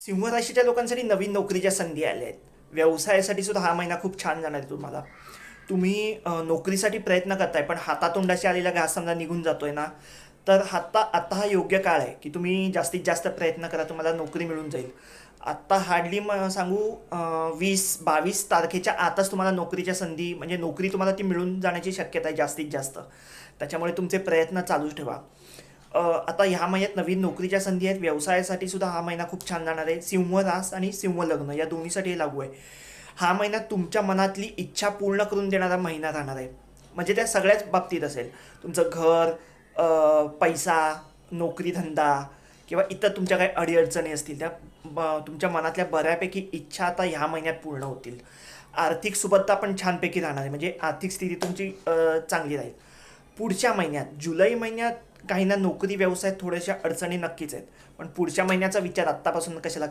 सिंह राशीच्या लोकांसाठी नवीन नोकरीच्या संधी आल्या आहेत. व्यवसायासाठी सुद्धा हा महिना खूप छान जाणार आहे तुम्हाला. तुम्ही नोकरीसाठी प्रयत्न करताय पण हातातोंडाशी आलेला घास समजा निघून जातोय ना, तर आता हा योग्य काळ आहे की तुम्ही जास्तीत जास्त प्रयत्न करा, तुम्हाला नोकरी मिळून जाईल. आत्ता हार्डली सांगू 20-22 तारखेच्या आताच तुम्हाला नोकरीच्या संधी म्हणजे नोकरी तुम्हाला ती मिळून जाण्याची शक्यता आहे जास्तीत जास्त. त्याच्यामुळे तुमचे प्रयत्न चालूच ठेवा. आता ह्या महिन्यात नवीन नोकरीच्या संधी आहेत. व्यवसायासाठी सुद्धा हा महिना खूप छान जाणार आहे. सिंह रास आणि सिंह लग्न या दोन्हीसाठी हे लागू आहे. हा महिना तुमच्या मनातली इच्छा पूर्ण करून देणारा महिना राहणार आहे. म्हणजे त्या सगळ्याच बाबतीत असेल. तुमचं घर, पैसा, नोकरी धंदा किंवा इतर तुमच्या काही अडीअडचणी असतील त्या तुमच्या मनातल्या बऱ्यापैकी इच्छा आता ह्या महिन्यात पूर्ण होतील. आर्थिक सुबत्ता पण छानपैकी राहणार आहे, म्हणजे आर्थिक स्थिती तुमची चांगली राहील. पुढच्या महिन्यात जुलै महिन्यात काहींना नोकरी व्यवसायात थोड्याशा अडचणी नक्कीच आहेत, पण पुढच्या महिन्याचा विचार आत्तापासून कशाला